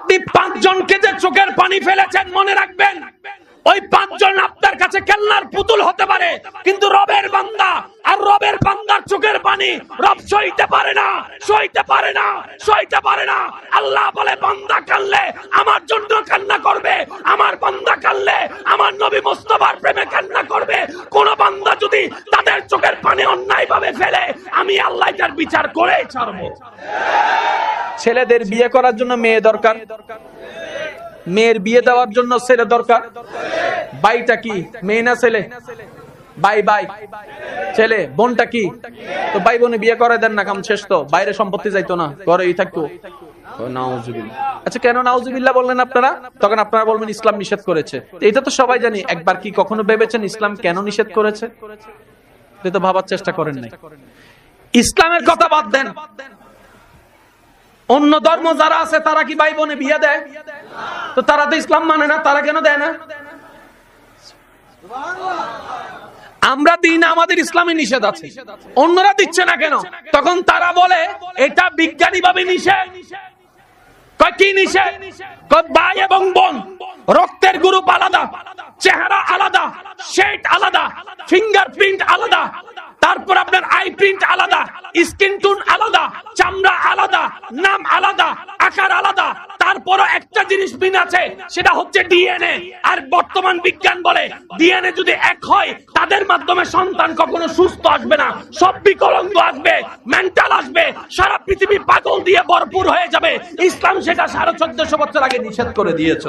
আপনি 5 জনকে যে চোখের পানি ফেলেছেন মনে রাখবেন, ওই 5 জন আপনার কাছে খেলনার পুতুল হতে পারে, কিন্তু রবের বান্দা আর রবের বান্দার চোখের পানি রব সইতে পারে না, সইতে পারে না, সইতে পারে না। আল্লাহ বলে বান্দা কাঁদলে আমার জন্য কান্না করবে, আমার বান্দা কাঁদলে আমার নবী মুস্তাফার প্রেমে কান্না করবে। কোন বান্দা যদি তাদের চোখের পানি অন্যায়ভাবে ফেলে, আমি আল্লাহ তার বিচার করেই ছাড়বো। ছেলেদের বিয়ে করার জন্য মেয়ে দরকার, মেয়ের বিয়ে দেওয়ার জন্য ছেলে দরকার। ভাইটা কি মেয়ে না ছেলে? ভাই ভাই ছেলে, বোনটা কি? তো ভাই বোনে বিয়ে করে দেন না, কাম শেষ তো। বাইরে সম্পত্তি যাইতো না, ঘরেই থাকতো। আচ্ছা, কেন নাউজুবিল্লাহ বললেন আপনারা? তখন আপনারা বলবেন ইসলাম নিষেধ করেছে। এটা তো সবাই জানি। একবার কি কখনো ভেবেছেন ইসলাম কেন নিষেধ করেছে? এটা তো ভাবার চেষ্টা করেন নাই। ইসলামের কথা বাদ দেন, অন্য ধর্ম যারা আছে তারা কি ভাই বোনে বিয়ে দেয়? তো তারা তো ইসলাম মানে না, তারা কেন দেয় না? আমরা দিই না, আমাদের ইসলামে নিষেধ আছে, অন্যরা দিচ্ছে না কেন? তখন তারা বলে এটা বিজ্ঞানী ভাবে নিষেধ। কি নিষেধ? ভাই এবং বোন রক্তের গ্রুপ আলাদা, চেহারা আলাদা, শেড আলাদা, ফিঙ্গারপ্রিন্ট আলাদা, তারপর আপনার আই প্রিন্ট আলাদা, স্কিন টোন আলাদা, চামড়া আলাদা, নাম আলাদা, আকার আলাদা, তারপরও একটা জিনিস মিল আছে, সেটা হচ্ছে ডিএনএ। আর বর্তমান বিজ্ঞান বলে ডিএনএ যদি এক হয়, তাদের মাধ্যমে সন্তান কখনো সুস্থ আসবে না, সব বিকলাঙ্গ আসবে, মেন্টাল আসবে, সারা পৃথিবী পাগল দিয়ে ভরপুর হয়ে যাবে। ইসলাম সেটা 1450 বছর আগে নিষেধ করে দিয়েছে।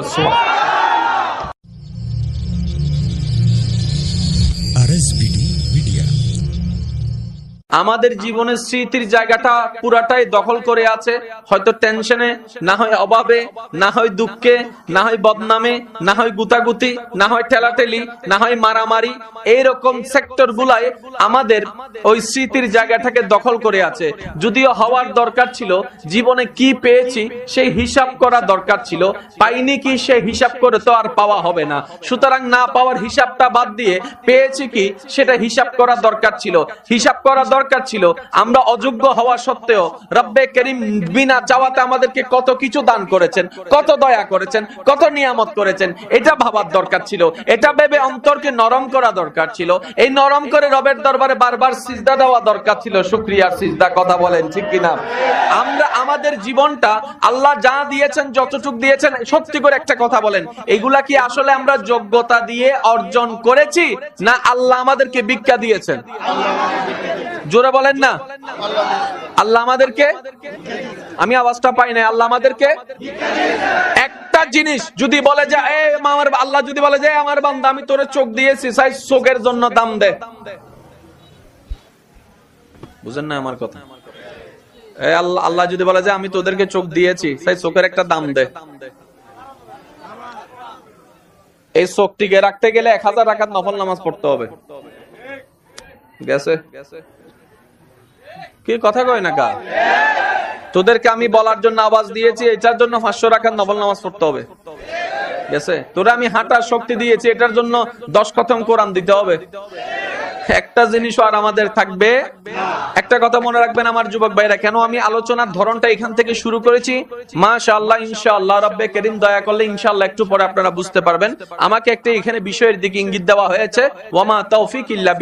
আমাদের জীবনের স্মৃতির জায়গাটা পুরাটাই দখল করে আছে, হয়তো টেনশনে, না হয় অভাবে, না হয় দুঃখে, না হয় বদনামে, না হয় গুতাগুতি, না হয় ঠেলাঠেলি, না হয় মারামারি। এইরকম সেক্টর গুলায় আমাদের ওই স্মৃতির জায়গাটাকে দখল করে আছে। যদিও হওয়ার দরকার ছিল, জীবনে কি পেয়েছি সেই হিসাব করা দরকার ছিল, পাইনি কি সেই হিসাব করে তো আর পাওয়া হবে না। সুতরাং না পাওয়ার হিসাবটা বাদ দিয়ে পেয়েছি কি সেটা হিসাব করা দরকার ছিল। হিসাব করা দরকার ছিল আমরা অযোগ্য হওয়া সত্ত্বেও রব্বে করিম বিনা চাওয়াতে আমাদেরকে কত কিছু দান করেছেন, কত দয়া করেছেন, কত নিয়ামত করেছেন, এটা ভাবার দরকার ছিল। এটা ভেবে অন্তরকে নরম করা দরকার ছিল। এই নরম করে রবের দরবারে বারবার সিজদা দেওয়া দরকার ছিল, শুকরিয়ার সিজদা। কথা বলেন ঠিক কিনা? আমরা আমাদের জীবনটা আল্লাহ যা দিয়েছেন, যতটুক দিয়েছেন, সত্যি করে একটা কথা বলেন, এগুলা কি আসলে আমরা যোগ্যতা দিয়ে অর্জন করেছি, না আল্লাহ আমাদেরকে ভিক্ষা দিয়েছেন? জোরে বলেন না। আল্লাহ আমাদেরকে, আমি আওয়াজটা পাই না, আল্লাহ আমাদেরকে একটা জিনিস যদি বলে যে আমার আল্লাহ যদি বলে যে আমার বান্দা আমি তোরে চোখ দিয়েছি, সাই চোখের জন্য দাম দে। বুঝেন না আমার কথা? আল্লাহ যদি বলে যে আমি তোদেরকে চোখ দিয়েছি, সাই চোখের একটা দাম দে। এই চোখটিকে রাখতে গেলে 1000 রাকাত নফল নামাজ পড়তে হবে। গেছে কি কথা কয় না কা? তোদেরকে আমি বলার জন্য আওয়াজ দিয়েছি, এটার জন্য 500 রাকাত নফল নামাজ পড়তে হবে। গেছে? তোরা আমি হাঁটার শক্তি দিয়েছি, এটার জন্য 10 খতম কোরআন দিতে হবে। একটা জিনিস আর আমাদের থাকবে। একটা কথা মনে রাখবেন আমার যুবক ভাইরা, কেন আমি আলোচনার ধরনটা এখান থেকে শুরু করেছি, মাশাআল্লাহ ইনশাআল্লাহ রব্বে করিম দয়া করলে ইনশাআল্লাহ একটু পরে আপনারা বুঝতে পারবেন। আমাকে একটা এখানে বিষয়ের দিকে ইঙ্গিত দেওয়া হয়েছে, ওয়ামা তাওফিক ইল্লা